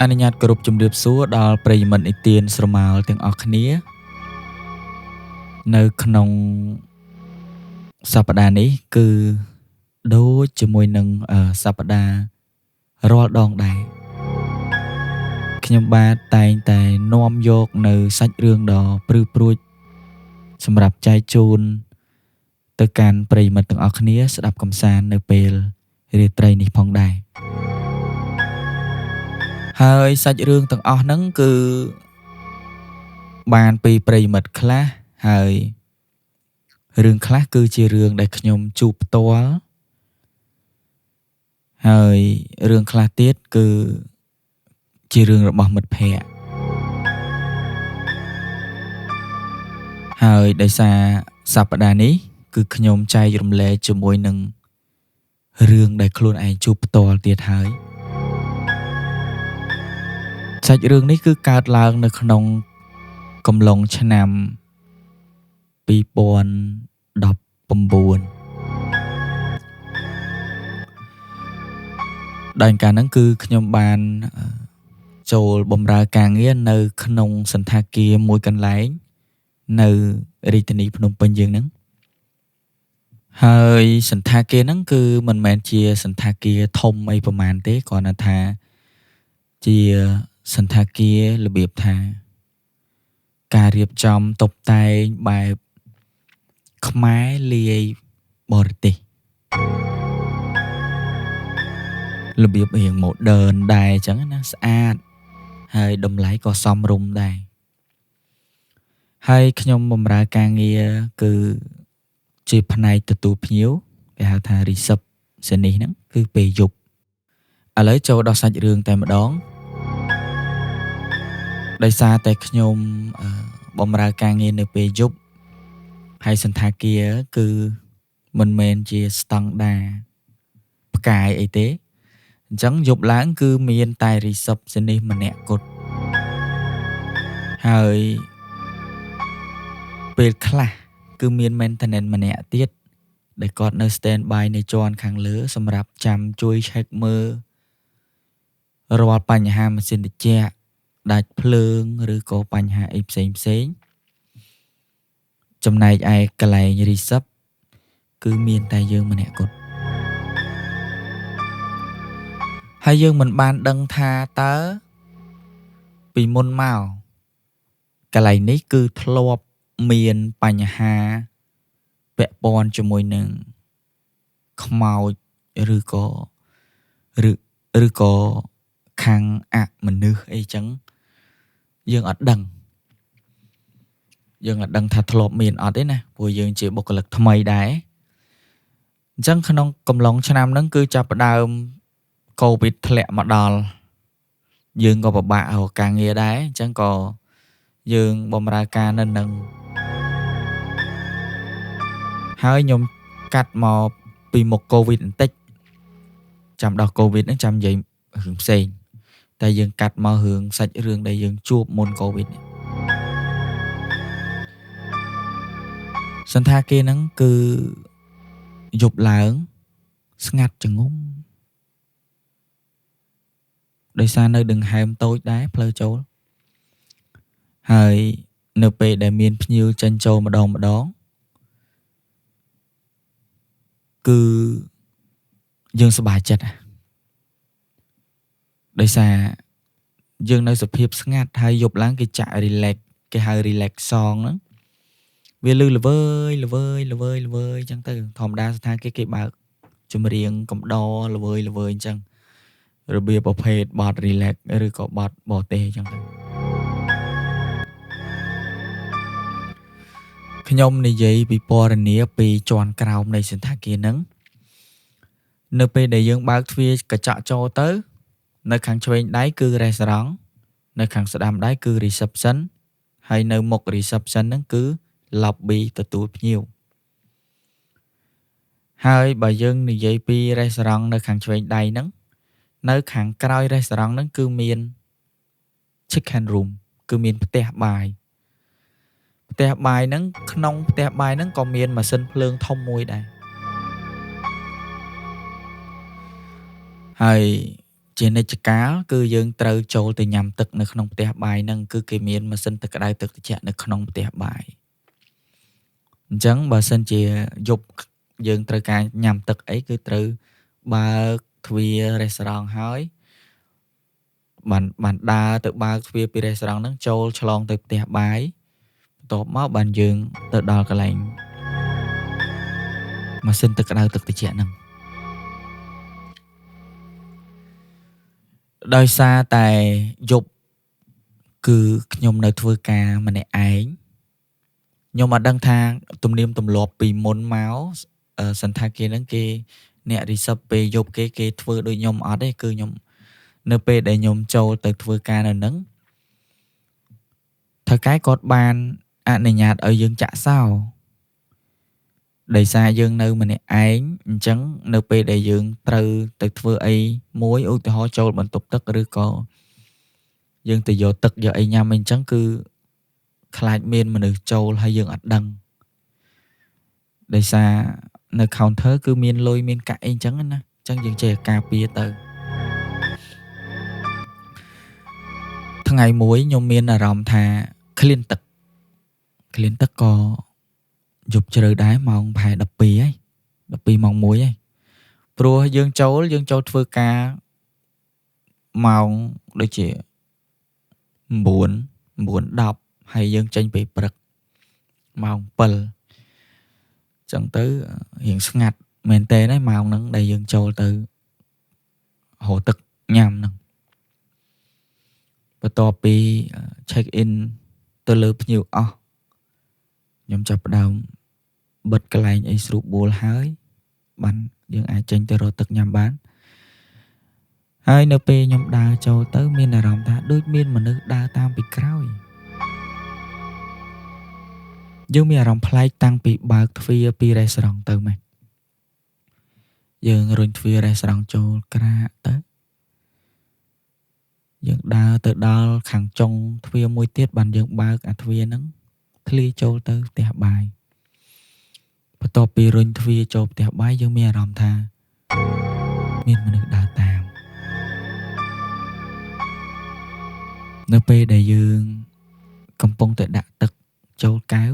អនុញ្ញាតគោរពជំរាបសួរដល់ប្រិយមិត្តនិទានស្រមោលទាំងអស់គ្នានៅក្នុងសប្តាហ៍នេះគឺដូចជាមួយនឹងសប្តាហ៍រាល់ដងដែរខ្ញុំបាទតែងតែនាំយកនៅសាច់រឿងដ៏ព្រឺព្រួចសម្រាប់ចែកជូនទៅកាន់ប្រិយមិត្តទាំងអស់គ្នាស្ដាប់កម្សាន្តនៅពេលរាត្រីនេះផងដែរហើយសាច់រឿងទាំងអស់ហ្នឹងគឺបានពីប្រិយមិត្តខ្លះហើយរឿងខ្លះគឺជារឿងដែលខ្ញុំជួបផ្ទាល់ហើយរឿងខ្លះទៀតគឺជារឿងរបស់មិត្តភ័ក្តិហើយដោយសារសប្តាហ៍នេះគឺខ្ញុំចែករំលែកជាមួយនឹងរឿងដែលខ្លួនឯងជួបផ្ទាល់ទៀតហើយសាច់រឿងនេះគឺកើតឡើងនៅក្នុងកំឡុងឆ្នាំ2019ដោយការហ្នឹងគឺខ្ញុំបានចូលបម្រើការងារនៅក្នុងសន្តាគារមួយកន្លែងនៅរាជធានីភ្នំពេញយើងហ្នឹងហើយសន្តាគារហ្នឹងគឺមិនមែនជាសន្តាគារធំអីប្រហែលទេគ្រាន់តែថាជាសន្តាគាររបៀបថាការរៀបចំតុបតែងបែបខ្មែរលាយបរទេសរបៀបរៀង modern ដែរអញ្ចឹងណាស្អាតហើយតម្លៃក៏សមរម្យដែរហើយខ្ញុំបម្រើការងារគឺជាផ្នែកទទួលភ្ញៀវគេហៅថា receptionist ហ្នឹងគឺពេលយប់ឥឡូវចូលដល់សាច់រឿងតែម្ដងដោយសារតែខ្ញុំបម្រើការងារនៅពេលយប់ហើយសន្តាគារគឺមិនមែនជាស្តង់ដារផ្កាយអីទេអញ្ចឹងយប់ឡើងគឺមានតែ receptionist ម្នាក់គត់ហើយពេលខ្លះគឺមាន maintenance ម្នាក់ទៀតដែលគាត់នៅ stand by នៅជាន់ខាងលើសម្រាប់ចាំជួយ check មើលរាល់បញ្ហាម៉ាស៊ីនត្រជាក់ដាច់ភ្លើងឬក៏បញ្ហាអីផ្សេងចំណែកឯកន្លែង recep គឺមានតែយើងម្នាក់គត់ហើយយើងមិនបានដឹងថាតើពីមុនមកកន្លែងនេះគឺធ្លាប់មានបញ្ហាពាក់ព័ន្ធជាមួយនឹងខ្មោចឬក៏ខាងអមនុស្សអីចឹងយើងអត់ដឹងថាធ្លាប់មានអត់ទេណាព្រោះយើងជាបុគ្គលិកថ្មីដែរអញ្ចឹងក្នុងកំឡុងឆ្នាំហ្នឹងគឺចាប់ផ្ដើមកូវីដធ្លាក់មកដល់យើងក៏ពិបាករកការងារដែរអញ្ចឹងក៏យើងបម្រើការនៅនឹងហើយខ្ញុំកាត់មកពីមុខកូវីដបន្តិចចាំដល់កូវីដហ្នឹងចាំនិយាយរឿងផ្សេងតែយើងកាត់មករឿងសាច់រឿងដែលយើងជួបមុនកូវីដសន្តាគារហ្នឹងគឺយប់ឡើងស្ងាត់ចងំដោយសារនៅដង្ហើមតូចដែរផ្លូវចូលហើយនៅពេលដែលមានភ្ញៀវចេញចូលម្ដងគឺយើងសប្បាយចិត្តដោយសារយើងនៅសភាពស្ងាត់ហើយយប់ឡើងគេចាក់ relax គេហៅ relax song ហ្នឹងវាលឺល្វើយអញ្ចឹងទៅធម្មតាស្ថានគេបើកចម្រៀងកំដរល្វើយអញ្ចឹងរបៀបប្រភេទបទ relax ឬក៏បទបរទេសអញ្ចឹងទៅខ្ញុំនិយាយពីពណ៌នាពីជាន់ក្រោមនៃសន្តាគារហ្នឹងនៅពេលដែលយើងបើកទ្វារកញ្ចក់ចូលទៅនៅខាងឆ្វេងដៃគឺ restaurant នៅខាងស្ដាំដៃគឺ reception ហើយនៅមុខ reception ហ្នឹងគឺ lobby ទទួលភ្ញៀវហើយបើយើងនិយាយពី restaurant នៅខាងឆ្វេងដៃហ្នឹងនៅខាងក្រោយ restaurant ហ្នឹងគឺមាន chicken room គឺមានផ្ទះបាយហ្នឹងក្នុងផ្ទះបាយហ្នឹងក៏មានម៉ាស៊ីនភ្លើងធំមួយដែរហើយ ជានិច្ចកាលគឺយើងត្រូវចូលទៅញ៉ាំទឹកនៅក្នុងផ្ទះបាយហ្នឹងគឺគេមានម៉ាស៊ីនទឹកក្តៅទឹកត្រជាក់នៅក្នុងផ្ទះបាយអញ្ចឹងបើសិនជាយប់យើងត្រូវការញ៉ាំទឹកអីគឺត្រូវបើកទ្វាររេស្តូរ៉ង់ហើយបានដើរទៅបើកទ្វារពីរេស្តូរ៉ង់ហ្នឹងចូលឆ្លងទៅផ្ទះបាយបន្ទាប់មកបានយើងទៅដល់កន្លែងម៉ាស៊ីនទឹកក្តៅទឹកត្រជាក់ហ្នឹងដោយសារតែយប់គឺខ្ញុំនៅធ្វើការម្នាក់ឯងខ្ញុំអត់ដឹងថាទំនៀមទម្លាប់ពីមុនមកសន្តាគារហ្នឹងគេអ្នករីសឹបពេលយប់គេធ្វើដូចខ្ញុំអត់ទេគឺខ្ញុំនៅពេលដែលខ្ញុំចូលទៅធ្វើការនៅហ្នឹងថៅកែគាត់បានអនុញ្ញាតឲ្យយើងចាក់សោដោយសារយើងនៅម្នាក់ឯងអញ្ចឹងនៅពេលដែលយើងត្រូវទៅធ្វើអីមួយឧទាហរណ៍ចូលបន្ទប់ទឹកឬក៏យើងទៅយកទឹកយកអីញ៉ាំអីអញ្ចឹងគឺខ្លាចមានមនុស្សចូលហើយយើងអត់ដឹងដោយសារនៅ counter គឺមានលុយមានកាក់អីអញ្ចឹងណាអញ្ចឹងយើងចេះការពារទៅថ្ងៃមួយខ្ញុំមានអារម្មណ៍ថាឃ្លានទឹកក៏យប់ជ្រៅដែរម៉ោងប្រហែល12ហើយ12ម៉ោង1ហើយព្រោះយើងចូលធ្វើការម៉ោងដូចជា9 10ហើយយើងចេញពេលព្រឹកម៉ោង7ចឹងទៅរៀងស្ងាត់មែនតើណាម៉ោងហ្នឹងដែលយើងចូលទៅរកទឹកញ៉ាំហ្នឹងបន្ទាប់ពី check in ទៅលើភ្ញៀវអស់ខ្ញុំចាប់ផ្ដើមបិទកន្លែងអីស្រួលបួលហើយបានយើងអាចចេញទៅរកទឹកញ៉ាំបានហើយនៅពេលខ្ញុំដើរចូលទៅមានអារម្មណ៍ថាដូចមានមនុស្សដើរតាមពីក្រោយយើងមានអារម្មណ៍ប្លែកតាំងពីបើកទ្វារពីរេស្តូរ៉ង់ទៅមកយើងរុញទ្វាររេស្តូរ៉ង់ចូលក្រាកទៅយើងដើរទៅដល់ខាងចុងទ្វារមួយទៀតបានយើងបើកអាទ្វារហ្នឹងធ្លាយចូលទៅផ្ទះបាយបន្ទាប់ពីរុញទ្វារចូលផ្ទះបាយយើងមានអារម្មណ៍ថាមានមនុស្សដើរតាមនៅពេលដែលយើងកំពុងតែដាក់ទឹកចូលកែវ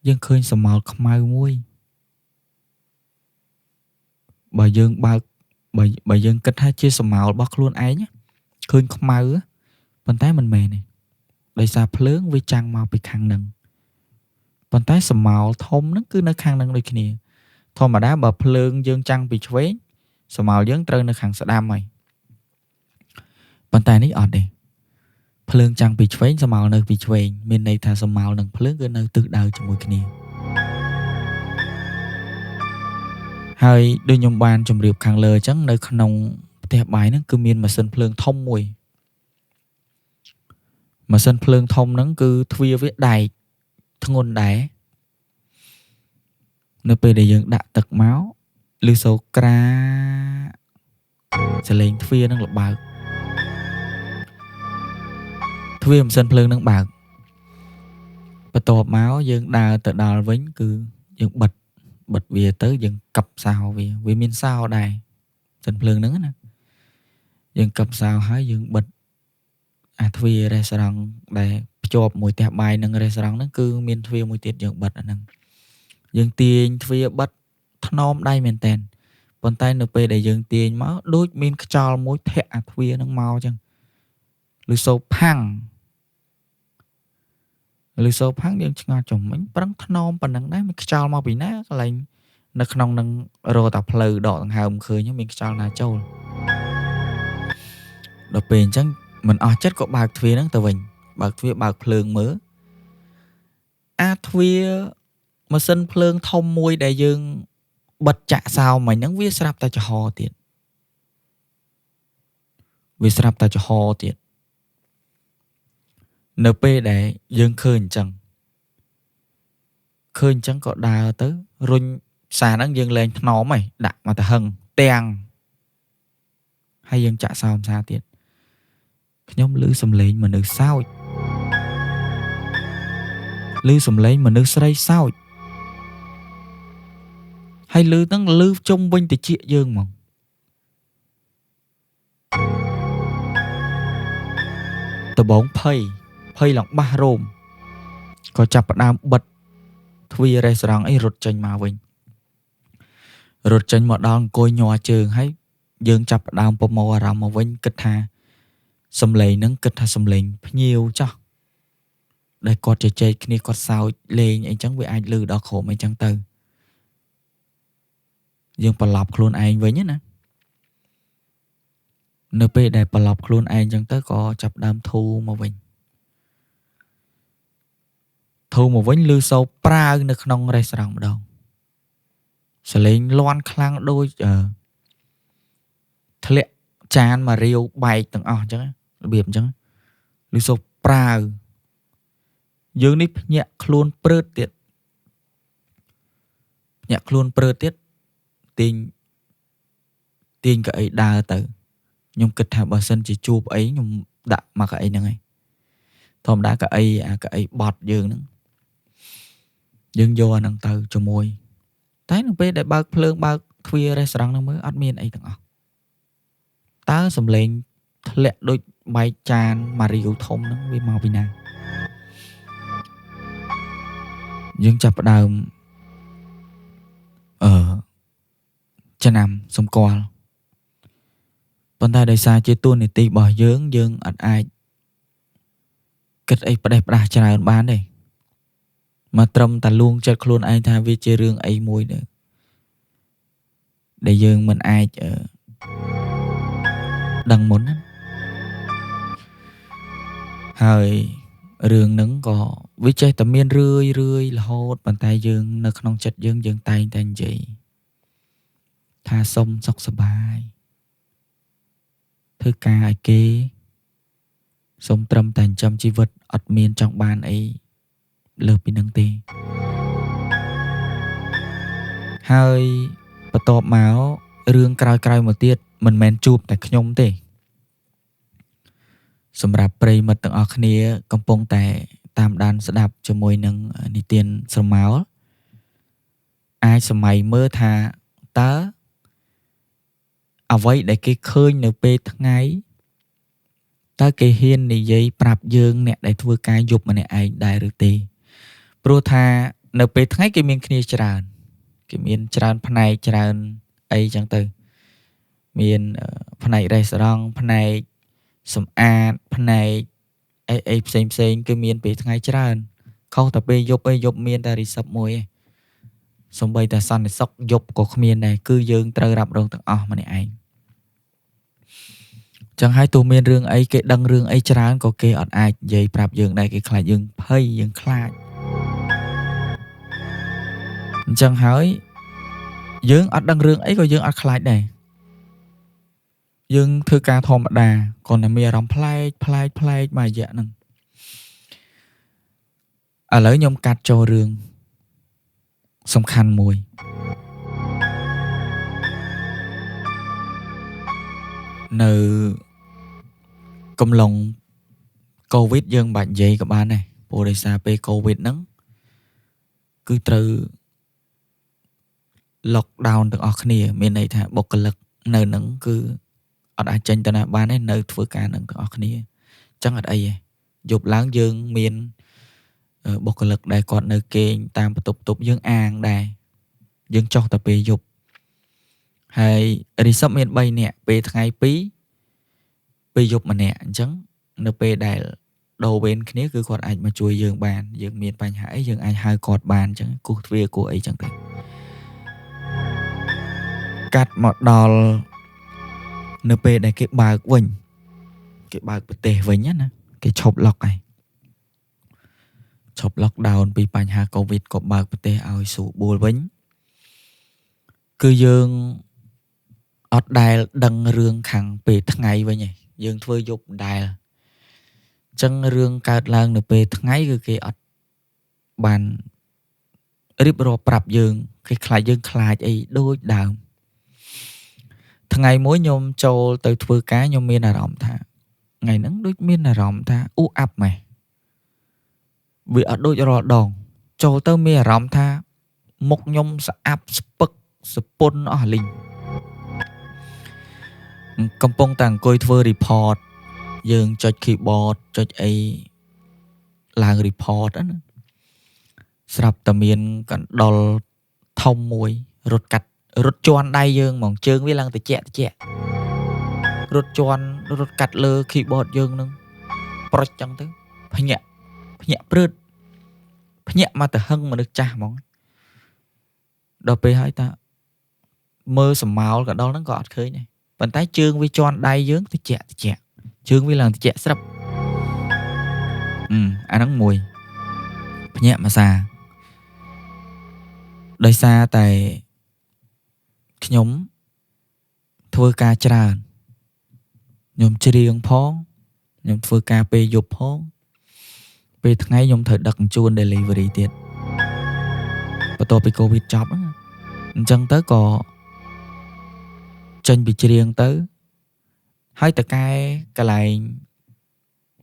យើងឃើញស្រមោលខ្មៅមួយបើយើងគិតថាជាស្រមោលរបស់ខ្លួនឯងឃើញខ្មៅប៉ុន្តែមិនមែនទេដោយសារភ្លើងវាចាំងមកពីខាងហ្នឹងប៉ុន្តែស្រមោលធំហ្នឹងគឺនៅខាងហ្នឹងដូចគ្នាធម្មតាបើភ្លើងយើងចាំងពីឆ្វេងស្រមោលយើងត្រូវនៅខាងស្ដាំហើយប៉ុន្តែនេះអត់ទេភ្លើងចាំងពីឆ្វេងស្រមោលនៅពីឆ្វេងមានន័យថាស្រមោលនិងភ្លើងគឺនៅទិសដៅជាមួយគ្នាហើយដូចខ្ញុំបានជម្រាបខាងលើអញ្ចឹងនៅក្នុងផ្ទះបាយហ្នឹងគឺមានម៉ាស៊ីនភ្លើងធំមួយម៉ាស៊ីនភ្លើងធំហ្នឹងគឺទ្វារវាដែកធ្ងន់ដែរនៅពេលដែលយើងដាក់ទឹកមកឬសូរក្រាសលេងទ្វារហ្នឹងលបើកទ្វារម៉ាស៊ីនភ្លើងហ្នឹងបើកបន្ទាប់មកយើងដើរទៅដល់វិញគឺយើងបិទវាទៅយើងកាប់សោវាមានសោដែរម៉ាស៊ីនភ្លើងហ្នឹងណាយើងកាប់សោហើយយើងបិទអាទ្វាររេស្តូរ៉ង់ដែលភ្ជាប់មួយផ្ទះបាយនិងរេស្តូរ៉ង់ហ្នឹងគឺមានទ្វារមួយទៀតយើងបិទអាហ្នឹងយើងទាញទ្វារបិទថ្នមដៃមែនតើប៉ុន្តែនៅពេលដែលយើងទាញមកដូចមានខ្យល់មួយធាក់អាទ្វារហ្នឹងមកអញ្ចឹងឬសូរផាំងយើងឆ្ងល់ចំមិញប្រឹងថ្នមប៉ុណ្ណឹងដែរមានខ្យល់មកពីណាកន្លែងនៅក្នុងនឹងរកតែផ្លូវដកដង្ហើមឃើញមានខ្យល់ណាចូលដល់ពេលអញ្ចឹងមិនអស់ចិត្តក៏បើកទ្វារហ្នឹងទៅវិញបើកទ្វារបើកភ្លើងមើលអាទ្វារម៉ាស៊ីនភ្លើងធំមួយដែលយើងបិទចាក់សោមិញហ្នឹងវាស្រាប់តែចំហទៀតនៅពេលដែលយើងឃើញអញ្ចឹងក៏ដើរទៅរុញសារហ្នឹងយើងលែងថ្នមហើយដាក់មកទៅហឹងទាំងហើយយើងចាក់សោមសារទៀតខ្ញុំឮសំឡេងមនុស្សសើចឮសំឡេងមនុស្សស្រីសើចហើយឮហ្នឹងឮជុំវិញតិចយើងហ្មង ដំបងភ័យឡើងបះរោមក៏ចាប់ផ្ដើមបិទទ្វាររេស្តូរ៉ង់អីរត់ចេញមកវិញរត់ចេញមកដល់អង្គុយញ័រជើងហើយយើងចាប់ផ្ដើមប្រមូលអារម្មណ៍មកវិញគិតថាសំឡេងហ្នឹងគិតថាសំឡេងភ្ញៀវចោះដែលគាត់ជជែកគ្នាគាត់សើចលេងអីចឹងវាអាចលឺដល់ក្រុមអីចឹងទៅយើងប្រឡប់ខ្លួនឯងវិញណានៅពេលដែលប្រឡប់ខ្លួនឯងចឹងទៅក៏ចាប់ដើមធូរមកវិញលឺសូរប្រាវនៅក្នុងរេស្តូរ៉ង់ម្ដងសលេងលាន់ខ្លាំងដូចធ្លាក់ចានមករាវបែកទាំងអស់អញ្ចឹងរបៀបអញ្ចឹងលឺសូរប្រាវយើងនេះភ្ញាក់ខ្លួនព្រឺតទៀតទាញកៅអីដើរទៅខ្ញុំគិតថាបើសិនជាជួបអីខ្ញុំដាក់មកកៅអីហ្នឹងឯងធម្មតាកៅអីបត់យើងហ្នឹងយើងយកអាហ្នឹងទៅជាមួយតែនៅពេលដែលបើកភ្លើងបើកទ្វាររេស្តូរ៉ង់ហ្នឹងមើលអត់មានអីទាំងអស់តើសំឡេងធ្លាក់ដូចបែកចានមករាវធំហ្នឹងវាមកពីណាយើងចាប់ផ្ដើមចំណាំសម្គាល់ប៉ុន្តែដោយសារជាតួនាទីរបស់យើងអត់អាចគិតអីផ្ដេសផ្ដាសច្រើនបានទេមកត្រឹមតែលួងចិត្តខ្លួនឯងថាវាជារឿងអីមួយដែលយើងមិនអាចដឹងមុនណាហើយរឿងហ្នឹងក៏វាចេះតែមានរឿយរហូតប៉ុន្តែយើងនៅក្នុងចិត្តយើងតែងតែនិយាយថាសុំសុខសប្បាយធ្វើការឲ្យគេសុំត្រឹមតែចិញ្ចឹមជីវិតអត់មានចង់បានអីលើសពីនឹងទេហើយបន្ទាប់មករឿងក្រោយមកទៀតមិនមែនជួបតែខ្ញុំទេសម្រាប់ប្រិយមិត្តទាំងអស់គ្នាកំពុងតែតាមដានស្ដាប់ជាមួយនឹងនិទានស្រមោលអាចសម័យមើលថាតើអ្វីដែលគេឃើញនៅពេលថ្ងៃតើគេហ៊ាននិយាយប្រាប់យើងអ្នកដែលធ្វើការយប់ម្នាក់ឯងដែរឬទេព្រោះថានៅពេលថ្ងៃគេមានគ្នាច្រើនផ្នែកច្រើនអីចឹងទៅមានផ្នែករេស្តូរ៉ង់ផ្នែកសម្អាតផ្នែកអីផ្សេងគឺមានពេលថ្ងៃច្រើនខុសតែពេលយប់មានតែរីសិបមួយឯងសំបីតែសន្តិសុខយប់ក៏គ្មានដែរគឺយើងត្រូវរ៉ាប់រងទាំងអស់ម្នាក់ឯងចឹងហើយទោះមានរឿងអីគេដឹងរឿងអីច្រើនក៏គេអត់អាចនិយាយប្រាប់យើងដែរគេខ្លាចយើងភ័យយើងខ្លាចអញ្ចឹងហើយយើងអត់ដឹងរឿងអីក៏យើងអត់ខ្លាចដែរយើងធ្វើការធម្មតាគ្រាន់តែមានអារម្មណ៍ប្លែកមួយរយៈហ្នឹងឥឡូវខ្ញុំកាត់ចូលរឿងសំខាន់មួយនៅកំឡុងកូវីដយើងបាច់និយាយក៏បានដែរព្រោះដោយសារពេលកូវីដហ្នឹងគឺត្រូវ lockdown ទាំងអស់គ្នាមានន័យថាបុគ្គលិកនៅហ្នឹងគឺអត់អាចចេញទៅណាបានទេនៅធ្វើការនឹងទាំងអស់គ្នាអញ្ចឹងអត់អីទេយប់ឡើងយើងមានបុគ្គលិកដែលគាត់នៅគេងតាមបន្ទប់យើងអាងដែរយើងចុះតែពេលយប់ហើយរីសឹបមាន3នាក់ពេលថ្ងៃ2ពេលយប់ម្នាក់អញ្ចឹងនៅពេលដែលដូរវេនគ្នាគឺគាត់អាចមកជួយយើងបានយើងមានបញ្ហាអីយើងអាចហៅគាត់បានអញ្ចឹងគូសទ្វារគូអីអញ្ចឹងទៅកាត់មកដល់នៅពេលដែលគេបើកវិញគេបើកប្រទេសវិញណាគេឈប់ឡុកហើយឈប់ lockdown ពីបញ្ហាកូវីដក៏បើកប្រទេសឲ្យស្រួលបួលវិញគឺយើងអត់ដែលដឹងរឿងខាងពេលថ្ងៃវិញឯងយើងធ្វើយប់ដែលអញ្ចឹងរឿងកើតឡើងនៅពេលថ្ងៃគឺគេអត់បានរៀបរាប់ប្រាប់យើងគេខ្លាចយើងខ្លាចអីដូចដើមថ្ងៃមួយខ្ញុំចូលទៅធ្វើការខ្ញុំមានអារម្មណ៍ថាថ្ងៃហ្នឹងដូចមានអារម្មណ៍ថាអ៊ូអាប់ម៉េះវាអត់ដូចរាល់ដងចូលទៅមានអារម្មណ៍ថាមុខខ្ញុំស្អាប់ស្ពឹកសពុនអស់លីងកំពុងតែអង្គុយធ្វើ report យើងចុច keyboard ចុចអីឡើង report ណាស្រាប់តែមានកណ្ដុរធំមួយរត់កាត់រត់ជន់ដៃយើងហ្មងជើងវាឡើងតិចរត់ជន់រត់កាត់លើ keyboard យើងនឹងប្រុចចឹងទៅភ្ញាក់ព្រឺតភ្ញាក់មកទៅហឹងមនុស្សចាស់ហ្មងដល់ពេលហើយតាមើលសម្មាលកណ្ដុរហ្នឹងក៏អត់ឃើញដែរប៉ុន្តែជើងវាជន់ដៃយើងតិចជើងវាឡើងតិចស្រាប់អាហ្នឹងមួយភ្ញាក់មួយសាដោយសារតែខ្ញុំធ្វើការច្រើនខ្ញុំច្រៀងផងខ្ញុំធ្វើការពេលយប់ផងពេលថ្ងៃខ្ញុំត្រូវដឹកជញ្ជូន delivery ទៀតបន្ទាប់ពី COVID ចប់ហ្នឹងអញ្ចឹងទៅក៏ចេញពីច្រៀងទៅហើយតកែកន្លែង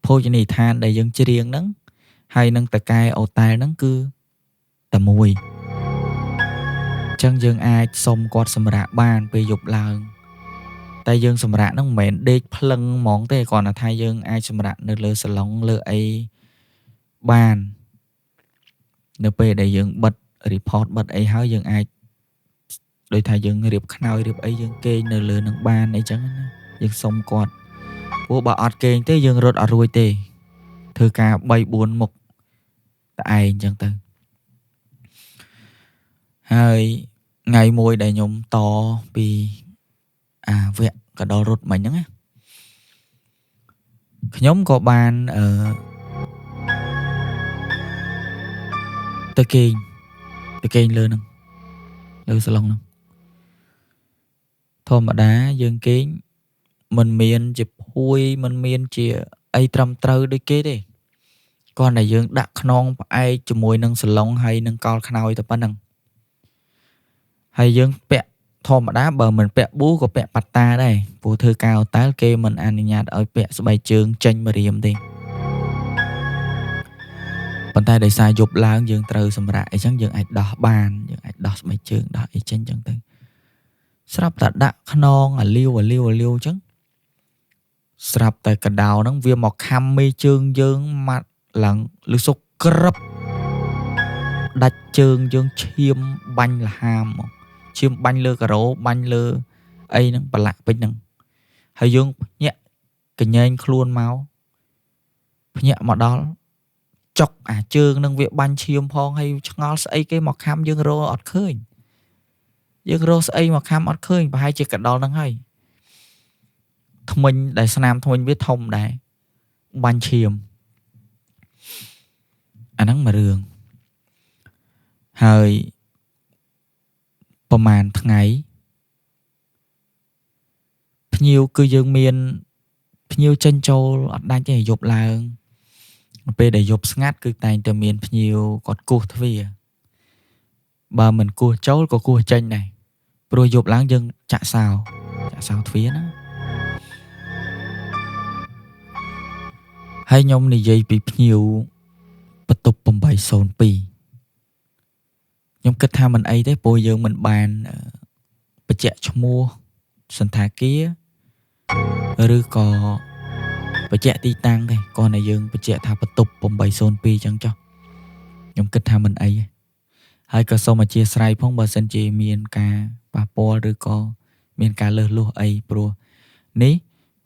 ភោជនីយដ្ឋានដែលយើងច្រៀងហ្នឹងហើយនឹងតកែអូតែលហ្នឹងគឺតែមួយអញ្ចឹងយើងអាចសុំគាត់សម្រាកបានពេលយប់ឡើងតែយើងសម្រាកហ្នឹងមិនមែនដេកភ្លឹងហ្មងទេគ្រាន់តែថាយើងអាចសម្រាកនៅលើសាឡុងលើអីបាននៅពេលដែលយើងបិទ report បិទអីហើយយើងអាចដោយថាយើងរៀបខ្នើយរៀបអីយើងគេងនៅលើនឹងបានអីចឹងណាយើងសុំគាត់ព្រោះបើអត់គេងទេយើងរត់អត់រួចទេធ្វើការ 3-4 មុខតែឯងចឹងទៅហើយថ្ងៃមួយដែលខ្ញុំតពីវគ្គកណ្ដុររត់មិញហ្នឹងណាខ្ញុំក៏បានទៅគេងលើហ្នឹងលើសាឡុងហ្នឹងធម្មតាយើងគេងមិនមានជាភួយមិនមានជាអីត្រឹមត្រូវដូចគេទេគ្រាន់តែយើងដាក់ខ្នងផ្អែកជាមួយនឹងសាឡុងហើយនឹងកោលខ្នើយតែប៉ុណ្្នឹងហើយយើងពាក់ធម្មតាបើមិនពាក់ប៊ូក៏ពាក់ប៉ាត់តាដែរព្រោះធ្វើការអូតែលគេមិនអនុញ្ញាតឲ្យពាក់ស្បែកជើងចេញមករៀមទេប៉ុន្តែដោយសារយប់ឡើងយើងត្រូវសម្រាកអីចឹងយើងអាចដោះបានយើងអាចដោះស្បែកជើងដោះអីចេញចឹងទៅស្រាប់តែដាក់ខ្នងអាលាវចឹងស្រាប់តែកដោហ្នឹងវាមកខំមេជើងយើងម៉ាត់ឡើងលឺសុកក្រឹបដាច់ជើងយើងឈាមបាញ់លហាមមកឈាមបាញ់លើការ៉ូបាញ់លើអីហ្នឹងប្រឡាក់ពេញហ្នឹងហើយយើងភ្ញាក់កញែងខ្លួនមកភ្ញាក់មកដល់ចុកអាជើងហ្នឹងវាបាញ់ឈាមផងហើយឆ្ងល់ស្អីគេមកខំយើងរកអត់ឃើញយើងរកស្អីមកខំអត់ឃើញប្រហែលជាកណ្ដុរហ្នឹងហើយធ្មេញដែលស្នាមធ្មេញវាធំដែរបាញ់ឈាមអាហ្នឹងមួយរឿងហើយប្រហែលថ្ងៃភ្ញៀវគឺយើងមានភ្ញៀវចេញចូលអត់ដាច់ទេយប់ឡើងពេលដែលយប់ស្ងាត់គឺតែងតែមានភ្ញៀវគាត់គោះទ្វារបើមិនគោះចូលក៏គោះចេញដែរព្រោះយប់ឡើងយើងចាក់សោទ្វារណាហើយខ្ញុំនិយាយពីភ្ញៀវបន្ទប់802ខ្ញុំគិតថាមិនអីទេព្រោះយើងមិនបានបញ្ជាក់ឈ្មោះសន្តាគារឬក៏បញ្ជាក់ទីតាំងទេគ្រាន់តែយើងបញ្ជាក់ថាបន្ទប់802ចឹងចុះខ្ញុំគិតថាមិនអីទេហើយក៏សូមអធិស្ឋានផងបើសិនជាមានការប៉ះពាល់ឬក៏មានការលើសលួសអីព្រោះនេះ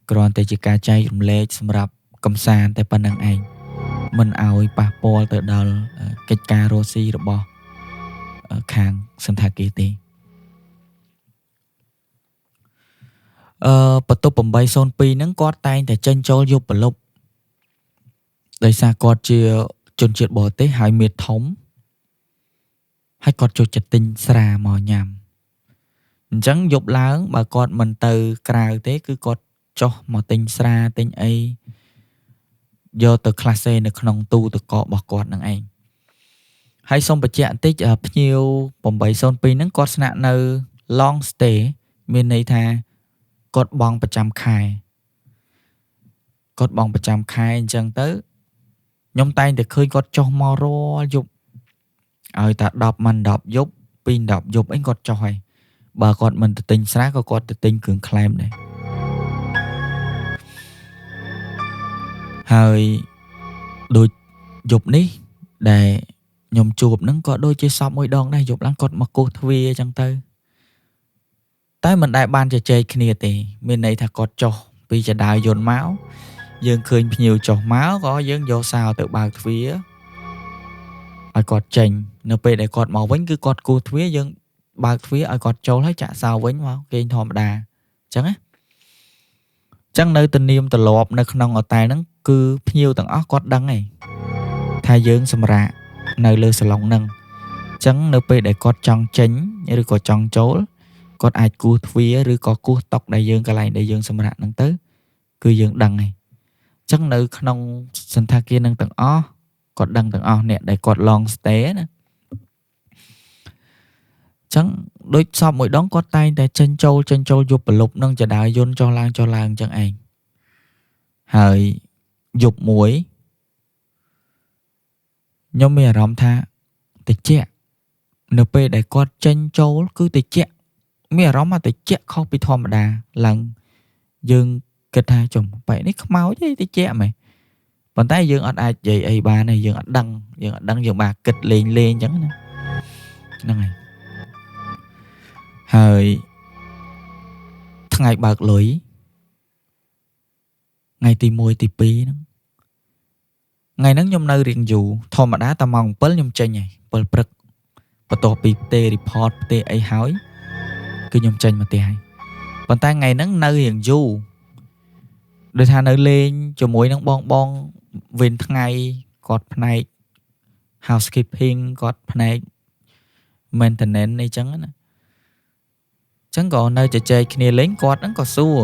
គ្រាន់តែជាការចែករំលែកសម្រាប់កំសាន្តតែប៉ុណ្្នឹងឯងមិនឲ្យប៉ះពាល់ទៅដល់កិច្ចការរស់ស៊ីរបស់ខាងសន្តាគារទេបន្ទប់802ហ្នឹងគាត់តែងតែចេញចូលយប់ប្រលប់ដោយសារគាត់ជាជនជាតិបរទេសហើយមានធំហើយគាត់ចូលចិត្តទិញស្រាមកញ៉ាំអញ្ចឹងយប់ឡើងបើគាត់មិនទៅក្រៅទេគឺគាត់ចុះមកទិញស្រាទិញអីយកទៅក្លាសេនៅក្នុងទូទឹកកករបស់គាត់នឹងឯងហើយសូមបញ្ជាក់បន្តិចភ្ញៀវ802ហ្នឹងគាត់ស្នាក់នៅ long stay មានន័យថាគាត់បង់ប្រចាំខែអញ្ចឹងទៅខ្ញុំតែងតែឃើញគាត់ចុះមករាល់យប់ឲ្យតែ10មិន10យប់2 10យប់អីគាត់ចុះហើយបើគាត់មិនទៅទិញស្រាក៏គាត់ទៅទិញគ្រឿងក្លែមដែរ ហើយដូចយប់នេះដែលខ្ញុំជួបហ្នឹងក៏ដូចជាសពមួយដងដែរយប់ឡើងគាត់មកគោះទ្វារអញ្ចឹងទៅតែមិនដែលបានជជែកគ្នាទេមានន័យថាគាត់ចុះពីចដាវយន្តមកយើងឃើញភ្ញៀវចុះមកក៏យើងយកសោទៅបើកទ្វារឲ្យគាត់ចេញនៅពេលដែលគាត់មកវិញគឺគាត់គោះទ្វារយើងបើកទ្វារឲ្យគាត់ចូលហើយចាក់សោវិញមកគេងធម្មតាអញ្ចឹងណាចឹងនៅទំនៀមទម្លាប់នៅក្នុងអតែលហ្នឹងគឺភ្ញៀវទាំងអស់គាត់ដឹងហើយថាយើងសម្រាកនៅលើសាឡុងហ្នឹងចឹងនៅពេលដែលគាត់ចង់ចេញឬក៏ចង់ចូលគាត់អាចគោះទ្វារឬក៏គោះតុដែលយើងកន្លែងដែលយើងសម្រាកហ្នឹងទៅគឺយើងដឹងហើយចឹងនៅក្នុងសន្តាគារនឹងទាំងអស់គាត់ដឹងទាំងអស់អ្នកដែលគាត់ long stay ណាចឹងដូចសពមួយដងគាត់តែងតែចេញចូលយប់ប្រលប់នឹងចដាវយន្តចុះឡើងចឹងឯងហើយយប់មួយខ្ញុំមានអារម្មណ៍ថាតិចនៅពេលដែលគាត់ចេញចូលគឺតិចមានអារម្មណ៍ថាតិចខុសពីធម្មតាឡើងយើងគិតថាចំបែបនេះខ្មោចទេតិចមែនប៉ុន្តែយើងអត់អាចនិយាយអីបានទេយើងអត់ដឹងយើងបាទគិតលេងអញ្ចឹងណាហ្នឹងហើយថ្ងៃបើកលុយថ្ងៃទី1ទី2ហ្នឹងថ្ងៃហ្នឹងខ្ញុំនៅរៀងយូរធម្មតាតែម៉ោង7ខ្ញុំចេញហើយ7ព្រឹកបន្ទាប់ពីផ្ទេរ report ផ្ទេរអីហើយគឺខ្ញុំចេញមកផ្ទះហើយប៉ុន្តែថ្ងៃហ្នឹងនៅរៀងយូរដូចថានៅលេងជាមួយនឹងបងវេនថ្ងៃគាត់ផ្នែក housekeeping គាត់ផ្នែក maintenance អីចឹងណាចឹងក៏នៅជជែកគ្នាលេងគាត់ហ្នឹងក៏សួរ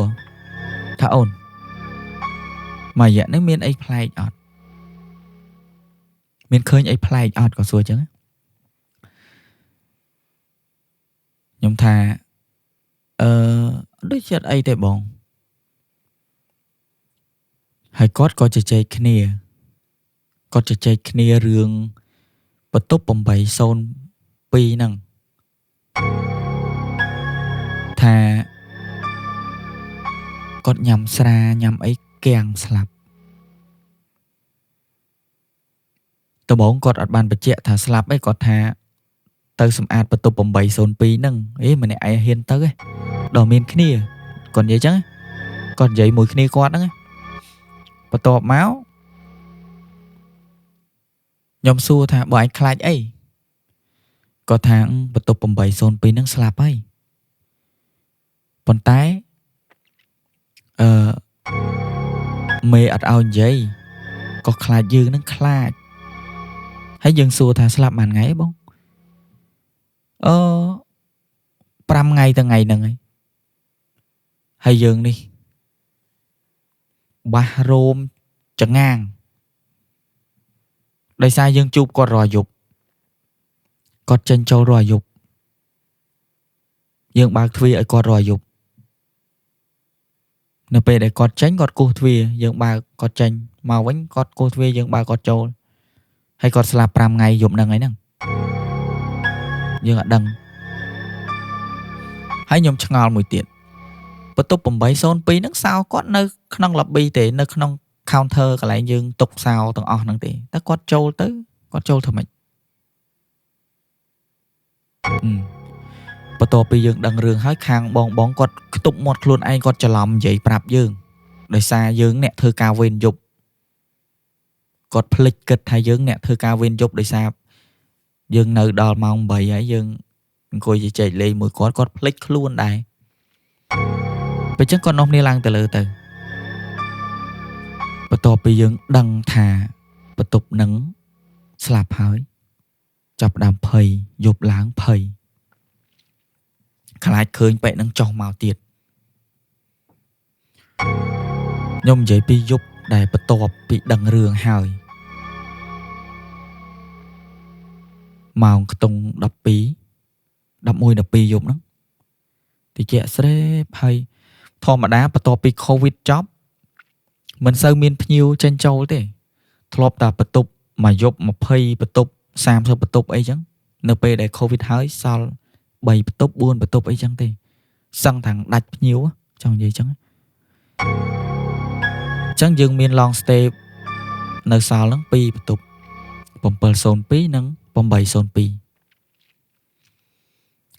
ថាអូនមួយរយៈនេះមានអីប្លែកអត់មានឃើញអីប្លែកអត់ក៏សួរចឹងខ្ញុំថាដូចជាអីទេបងហើយគាត់ក៏ជជែកគ្នារឿងបន្ទប់802ហ្នឹងថាគាត់ញ៉ាំស្រាញ៉ាំអីគាំងស្លាប់ដំបូងគាត់អត់បានបញ្ជាក់ថាស្លាប់អីគាត់ថាទៅសម្អាតបន្ទប់802ហ្នឹងម្នាក់ឯងហ៊ានទៅដល់មានគ្នាគាត់និយាយចឹងគាត់និយាយមួយគ្នាគាត់ហ្នឹងបន្ទាប់មកខ្ញុំសួរថាបើឯងខ្លាចអីគាត់ថាបន្ទប់802ហ្នឹងស្លាប់ហើយប៉ុន្តែមេអត់ឲ្យនិយាយក៏ខ្លាចយើងនឹងខ្លាចហើយយើងសួរថាស្លាប់មួយថ្ងៃបង5ថ្ងៃទៅថ្ងៃហ្នឹងហើយយើងនេះបាសរោមចងាងដោយសារយើងជួបគាត់រាល់យប់គាត់ចេញចូលរាល់យប់យើងបើកទ្វារឲ្យគាត់រាល់យប់នៅពេលដែលគាត់ចេញគាត់គោះទ្វារយើងបើកគាត់ចេញមកវិញគាត់គោះទ្វារយើងបើកគាត់ចូលហើយគាត់ស្លាប់5ថ្ងៃយប់ហ្នឹងហើយហ្នឹងយើងអត់ដឹងហើយខ្ញុំឆ្ងល់មួយទៀតបន្ទប់802ហ្នឹងសោគាត់នៅក្នុង lobby ទេនៅក្នុង counter កន្លែងយើងទុកសោទាំងអស់ហ្នឹងទេតែគាត់ចូលទៅគាត់ចូលធ្វើម៉េចបន្ទាប់ពីយើងដឹងរឿងហើយខាងបងគាត់ខ្ទប់មាត់ខ្លួនឯងគាត់ច្រឡំនិយាយប្រាប់យើងដោយសារយើងអ្នកធ្វើការវេនយប់គាត់ភ្លេចគិតថាយើងអ្នកធ្វើការវេនយប់ដោយសារយើងនៅដល់ម៉ោង8ហើយយើងអង្គុយជជែកលេងមួយគាត់ភ្លេចខ្លួនដែរពេលចឹងគាត់នាំគ្នាឡើងទៅលើទៅបន្ទាប់ពីយើងដឹងថាបន្ទប់នឹងស្លាប់ហើយចាប់ដើមភ័យយប់ឡើងភ័យខ្លាចឃើញពេកនឹងចុះមកទៀតខ្ញុំនិយាយពីយប់ដែលបន្ទាប់ពីដឹងរឿងហើយម៉ោងខ្ទង់12 11 12យប់ហ្នឹងតិចស្រេបហើយធម្មតាបន្ទាប់ពី COVID ចប់មិនសូវមានភ្ញៀវចេញចូលទេធ្លាប់តែបន្ទប់មួយយប់20បន្ទប់30បន្ទប់អីចឹងនៅពេលដែល COVID ហើយសល់3បន្ទប់4បន្ទប់អីចឹងទេសឹងថាដាច់ភ្ញៀវចង់និយាយចឹងអញ្ចឹងយើងមាន long stay នៅសល់ហ្នឹង2បន្ទប់702និង802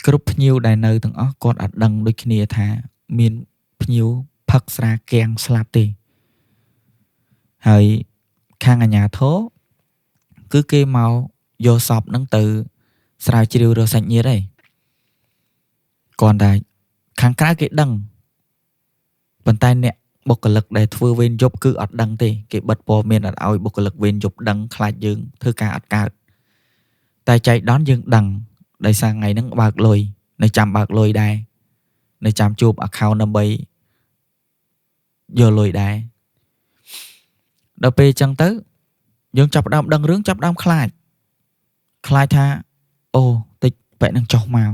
គ្រប់ភ្ញៀវដែលនៅទាំងអស់គាត់អត់ដឹងដូចគ្នាថាមានភ្ញៀវផឹកស្រាគាំងស្លាប់ទេហើយខាងអាជ្ញាធរគឺគេមកយកសពហ្នឹងទៅស្រាវជ្រាវរកសាច់ញាតិឯងគាត់តែខាងក្រៅគេដឹងប៉ុន្តែអ្នកបុគ្គលិកដែលធ្វើវេនយប់គឺអត់ដឹងទេគេបិទព័ត៌មានអត់ឲ្យបុគ្គលិកវេនយប់ដឹងខ្លាចយើងធ្វើការអត់កើតតែចៃដន្យយើងដឹងដោយសារថ្ងៃហ្នឹងបើកលុយនៅចាំបើកលុយដែរនៅចាំជួប account ដើម្បីយកលុយដែរដល់ពេលអញ្ចឹងទៅយើងចាប់ផ្ដើមដឹងរឿងចាប់ផ្ដើមខ្លាចថាអូតិចបែកនឹងចុះមក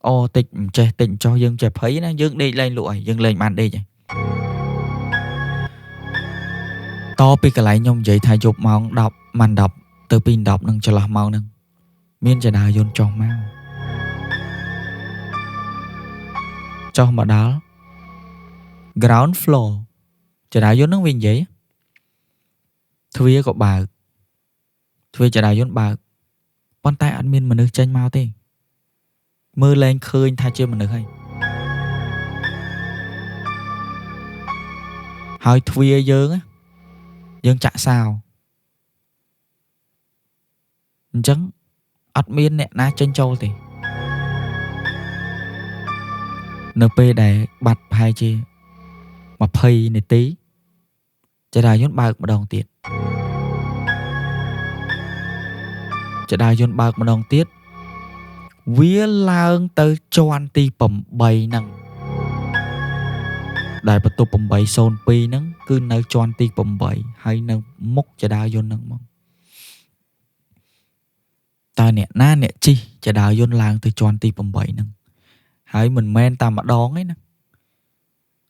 អូតិចមិនចេះតិចចុះយើងចេះភ័យណាយើងដេកលែងលក់ហើយយើងលែងបានដេកហើយតពីកន្លែងខ្ញុំនិយាយថាយប់ម៉ោង10ម៉ាន់10ទៅពី10នឹងចន្លោះម៉ោងហ្នឹងមានចដាយន្តចុះមកដល់ ground floor ចដាយន្តហ្នឹងវានិយាយទ្វារក៏បើកទ្វារចដាយន្តបើកប៉ុន្តែអត់មានមនុស្សចេញមកទេមើលលែងឃើញថាជាមនុស្សហើយទ្វារយើងចាក់សោអញ្ចឹងអត់មានអ្នកណាចេញចូលទេនៅពេលដែលបាត់ប្រហែលជា20នាទីចដាយន្តបើកម្ដងទៀតវាឡើងទៅជាន់ទី8ហ្នឹងដែលបន្ទប់802ហ្នឹងគឺនៅជាន់ទី8ហើយនៅមុខចដាយន្តហ្នឹងមកតើអ្នកណាអ្នកជិះចដាយន្តឡើងទៅជាន់ទី8ហ្នឹងហើយមិនមែនតែម្ដងទេណា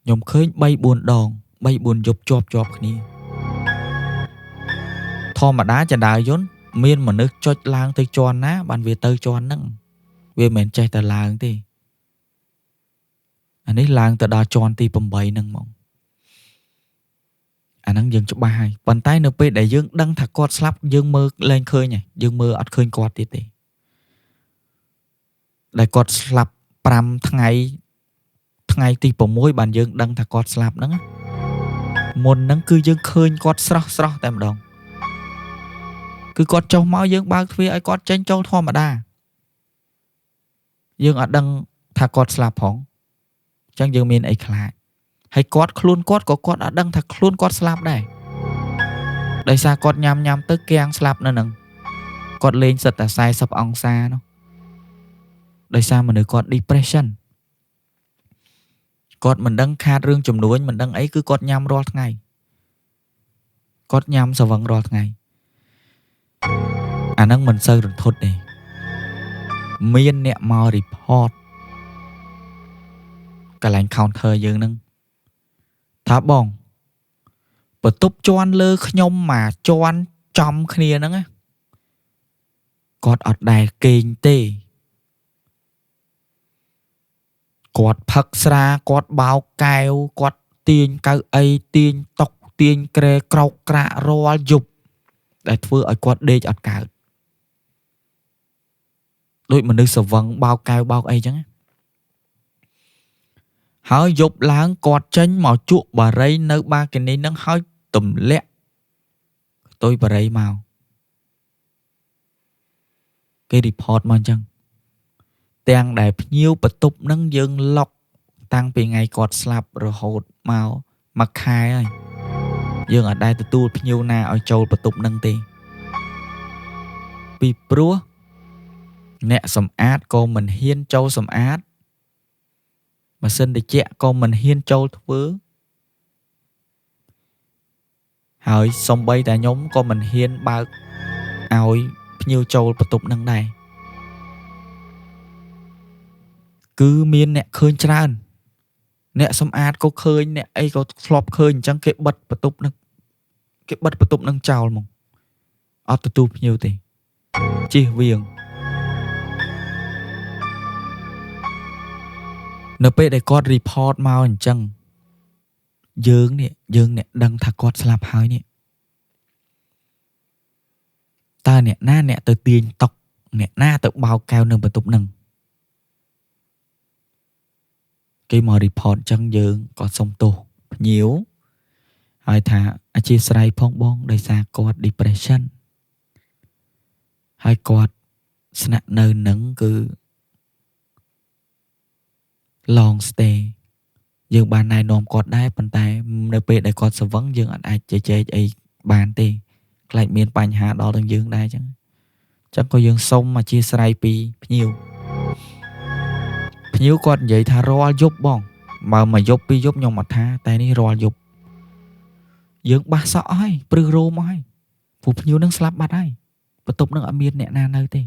ខ្ញុំឃើញ 3-4 ដង 3-4 យប់ជាប់គ្នាធម្មតាចដាយន្តមានមនុស្សចុចឡើងទៅជាន់ណាបានវាទៅជាន់ហ្នឹងវាមិនមែនចេះតែឡើងទេអានេះឡើងទៅដល់ជាន់ទី8ហ្នឹងហ្មងអាហ្នឹងយើងច្បាស់ហើយប៉ុន្តែនៅពេលដែលយើងដឹងថាគាត់ស្លាប់យើងមើលលែងឃើញហើយយើងមើលអត់ឃើញគាត់ទៀតទេដែលគាត់ស្លាប់5ថ្ងៃទី6បានយើងដឹងថាគាត់ស្លាប់ហ្នឹងមុនហ្នឹងគឺយើងឃើញគាត់ស្រស់តែម្ដងគឺគាត់ចុះមកយើងបើកទ្វារឲ្យគាត់ចេញចូលធម្មតាយើងអត់ដឹងថាគាត់ស្លាប់ផងអញ្ចឹងយើងមានអីខ្លាចហើយខ្លួនគាត់ក៏គាត់អត់ដឹងថាខ្លួនគាត់ស្លាប់ដែរដោយសារគាត់ញ៉ាំទៅគាំងស្លាប់នៅហ្នឹងគាត់លេងសិតតែ40អង្សានោះដោយសារមនុស្សគាត់ depression គាត់មិនដឹងខាតរឿងចំនួនមិនដឹងអីគឺគាត់ញ៉ាំរាល់ថ្ងៃគាត់ញ៉ាំស្វឹងរាល់ថ្ងៃអាហ្នឹងមិនសូវរន្ធត់ទេមានអ្នកមក report កន្លែង counter យើងហ្នឹងថាបងបន្ទប់ជាន់លើខ្ញុំមកជាន់ចំគ្នាហ្នឹងគាត់អត់ដែលគេងទេគាត់ផឹកស្រាគាត់បោកកែវគាត់ទាញកៅអីទាញតុទាញក្រែក្រោកក្រាក់រាល់យប់ដែលធ្វើឲ្យគាត់ដេកអត់កើតដូចមនុស្សស្វឹងបោកកែវបោកអីចឹងហើយយប់ឡើងគាត់ចេញមកជក់បារីនៅបាកានីនឹងហើយទម្លាក់ផ្ទុយបារីមកគេ report មកអញ្ចឹងទាំងដែលភ្ញៀវបន្ទប់នឹងយើងឡុកតាំងពីថ្ងៃគាត់ស្លាប់រហូតមកមួយខែហើយយើងអត់ដែលទទួលភ្ញៀវណាឲ្យចូលបន្ទប់នឹងទេពីព្រោះអ្នកសម្អាតក៏មិនហ៊ានចូលសម្អាតម៉ាស៊ីនត្រជាក់ក៏មិនហ៊ានចូលធ្វើហើយសំបីតែខ្ញុំក៏មិនហ៊ានបើកឲ្យភ្ញៀវចូលបន្ទប់នឹងដែរគឺមានអ្នកឃើញច្រើនអ្នកសម្អាតក៏ឃើញអ្នកអីក៏ធ្លាប់ឃើញអញ្ចឹងគេបិទបន្ទប់នឹងចោលមកអត់ទទួលភ្ញៀវទេជិះវៀងនៅពេលដែលគាត់ report មកអញ្ចឹងយើងអ្នកដឹងថាគាត់ស្លាប់ហើយនេះ តើអ្នកណាអ្នកទៅទាញតុកអ្នកណាទៅបោកកែវនៅបន្ទប់នឹងគេមក report ចឹងយើងក៏សុំទោសភ្ញៀវហើយថាអធិស្ឋានផងបងដោយសារគាត់ depression ហើយគាត់ស្នាក់នៅនឹងគឺ long stay យើងបានណែនាំគាត់ដែរប៉ុន្តែនៅពេលដែលគាត់ស្វឹងយើងអាចជជែកអីបានទេខ្លាចមានបញ្ហាដល់ទាំងយើងដែរចឹងក៏យើងសុំអធិស្ឋានពីភ្ញៀវគាត់និយាយថារាល់យប់បងបើមួយយប់ពីរយប់ខ្ញុំអត់ថាតែនេះរាល់យប់យើងបះសក់ហើយព្រឹសរោមហើយព្រោះភ្ញៀវនឹងស្លាប់បាត់ហើយបន្ទប់នឹងអត់មានអ្នកណានៅទេ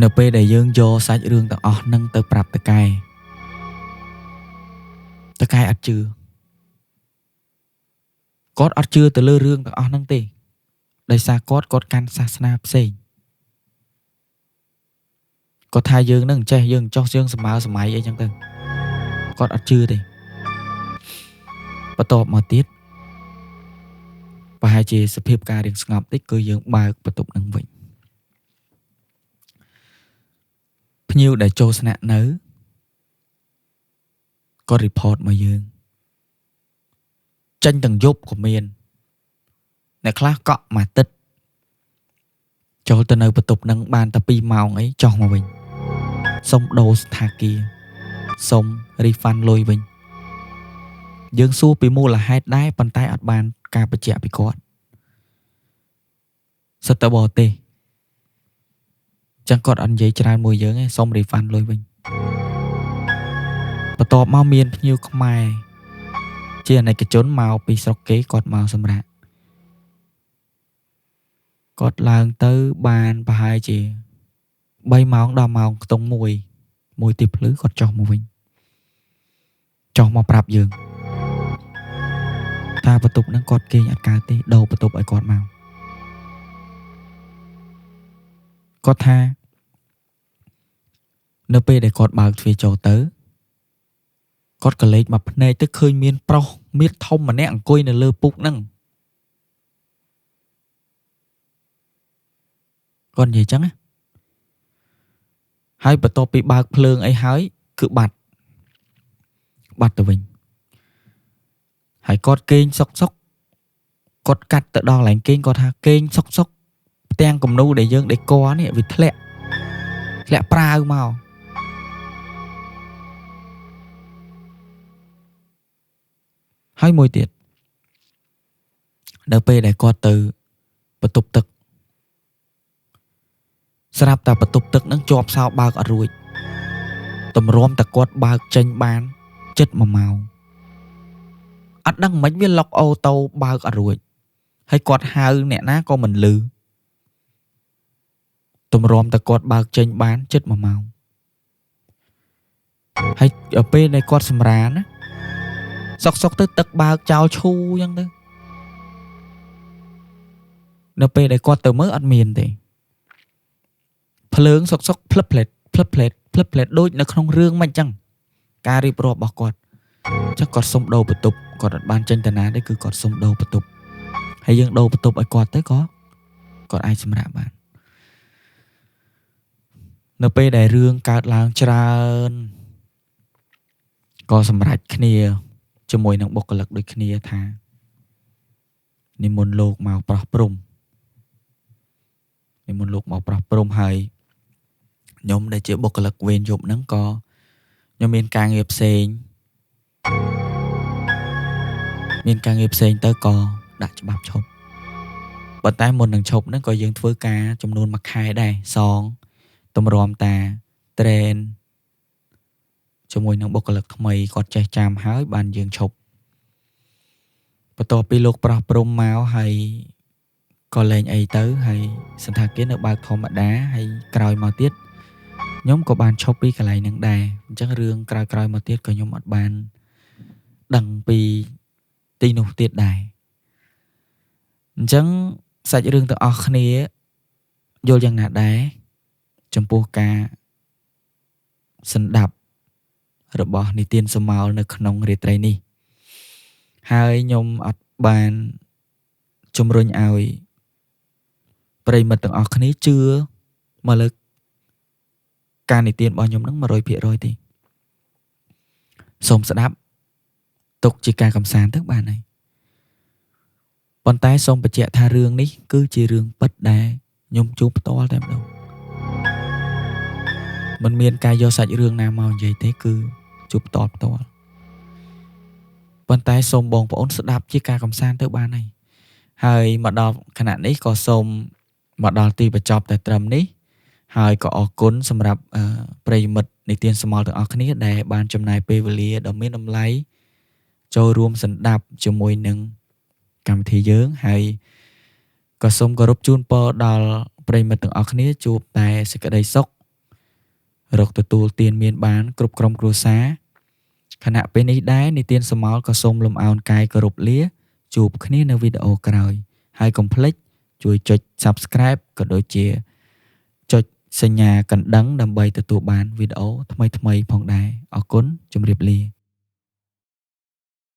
នៅពេលដែលយើងយកសាច់រឿងទាំងអស់នឹងទៅប្រាប់តកែអត់ជឿគាត់អត់ជឿទៅលើរឿងទាំងអស់ហ្នឹងទេដោយសារគាត់កាន់សាសនាផ្សេងគាត់ថាយើងនឹងចេះយើងចោះយើងសម័យអីចឹងទៅគាត់អត់ជឿទេបន្ទាប់មកទៀតប្រហែលជាសភាពការរៀងស្ងប់តិចគឺយើងបើកបន្ទប់នឹងវិញភ្ញៀវដែលចូលស្នាក់នៅគាត់ report មកយើងចេញទាំងយប់ក៏មានអ្នកខ្លះកក់មួយអាទិត្យចូលទៅនៅបន្ទប់នឹងបានតែ2ម៉ោងអីចុះមកវិញសុំដូរស្ថាគារសុំ refund លុយវិញយើងសួរពីមូលហេតុដែរប៉ុន្តែអត់បានការបញ្ជាក់ពីគាត់សិតតែបរទេសចឹងគាត់អត់និយាយច្រើនមួយយើងទេសុំ refund លុយវិញបន្ទាប់មកមានភ្ញៀវខ្មែរជាអាណិកជនមកពីស្រុកគេគាត់មកសម្រាប់គាត់ឡើងទៅបានប្រហែលជា3ម៉ោងដល់ម៉ោងខ្ទង់1ទីភ្លឺគាត់ចុះមកវិញចុះមកប្រាប់យើងថាបន្ទប់ហ្នឹងគាត់គេងអត់កើតទេដូរបន្ទប់ឲ្យគាត់មកគាត់ថានៅពេលដែលគាត់បើកទ្វារចូលទៅគាត់ក៏លេចមកភ្នែកទៅឃើញមានប្រុសមៀតធំម្នាក់អង្គុយនៅលើពុកហ្នឹងគាត់និយាយចឹងណាហើយបន្ទាប់ពីបើកភ្លើងអីហើយគឺបាត់ទៅវិញហើយគាត់គេងសុកគាត់កាត់ទៅដល់កន្លែងគេងគាត់ថាគេងសុកផ្ទាំងគំនូដែលយើងដេកនេះវាធ្លាក់ប្រាវមកហើយមួយទៀតនៅពេលដែលគាត់ទៅបន្ទប់ទឹកស្រាប់តែបន្ទប់ទឹកនឹងជាប់សោបើកអត់រួចតម្រាំតែគាត់បើកចេញបានជិត1ម៉ោងអត់ដឹងមិនវាឡុកអូតូបើកអត់រួចហើយគាត់ហៅអ្នកណាក៏មិនឮតម្រាំតែគាត់បើកចេញបានជិត1ម៉ោងហើយពេលដែលគាត់សម្រានណាសុកទៅទឹកបើកចោលឈូអញ្ចឹងទៅនៅពេលដែលគាត់ទៅមើលអត់មានទេភ្លើងសុកផ្លឹបផ្លេតដូចនៅក្នុងរឿងមិនអញ្ចឹងការរៀបរាប់របស់គាត់អញ្ចឹងគាត់សុំដូរបន្ទប់គាត់អត់បានចេញតាណាទេគឺគាត់សុំដូរបន្ទប់ហើយយើងដូរបន្ទប់ឲ្យគាត់ទៅក៏គាត់អាចសម្រាកបាននៅពេលដែលរឿងកើតឡើងច្រើនក៏សម្រេចគ្នាជាមួយនឹងបុគ្គលិកដូចគ្នាថានិមន្តលោកមកប្រោះព្រំហើយខ្ញុំដែលជាបុគ្គលិកវេនយប់ហ្នឹងក៏ខ្ញុំមានការងារផ្សេងទៅក៏ដាក់ច្បាប់ឈប់ប៉ុន្តែមុននឹងឈប់ហ្នឹងក៏យើងធ្វើការចំនួន1ខែដែរសងតម្រាំតា train ជាមួយនឹងបុគ្គលិកថ្មីគាត់ចេះចាំហើយបានយើងឈប់បន្ទាប់ពីលោកប្រោះព្រំមកហើយក៏លែងអីទៅហើយសន្តាគារនៅបើកធម្មតាហើយក្រោយមកទៀតខ្ញុំក៏បានឈប់ពីកន្លែងហ្នឹងដែរអញ្ចឹងរឿងក្រោយមកទៀតក៏ខ្ញុំអត់បានដឹងពីទីនោះទៀតដែរអញ្ចឹងសាច់រឿងទាំងអស់គ្នាយល់យ៉ាងណាដែរចំពោះការសន្តាប់របស់និទានសមោលនៅក្នុងរាត្រីនេះហើយខ្ញុំអត់បាន ជំរុញឲ្យប្រិយមិត្តទាំងអស់គ្នាជឿមកលើការនិទានរបស់ខ្ញុំហ្នឹង 100% ទេសូមស្ដាប់ទុកជាការកម្សាន្តទៅបានហើយប៉ុន្តែសូមបញ្ជាក់ថារឿងនេះគឺជារឿងពិតដែលខ្ញុំជួបផ្ទាល់តែម្ដងមិនមានការយកសាច់រឿងណាមកនិយាយទេគឺជួបផ្ទាល់ប៉ុន្តែសូមបងប្អូនស្ដាប់ជាការកម្សាន្តទៅបានហើយមកដល់ខណៈនេះក៏សូមមកដល់ទីបញ្ចប់តែត្រឹមនេះហើយក៏អរគុណសម្រាប់ប្រិយមិត្តនិទានសម័លទាំងអស់គ្នាដែលបានចំណាយពេលវេលាដ៏មានតម្លៃចូលរួមសន្តាប់ជាមួយនឹងកម្មវិធីយើងហើយក៏សូមគោរពជូនពរដល់ប្រិយមិត្តទាំងអស់គ្នាជួបតែសេចក្តីសុខរកទទួលទានមានបានគ្រប់ក្រុមគ្រួសារខណៈពេលនេះដែរនិទានសម័លក៏សូមលំអោនកាយគោរពលាជួបគ្នានៅវីដេអូក្រោយហើយកុំភ្លេចជួយចុច Subscribe ក៏ដូចជាចុចសញ្ញាកណ្ដឹងដើម្បីទទួលបានវីដេអូថ្មីៗផងដែរអរគុណជម្រាបលា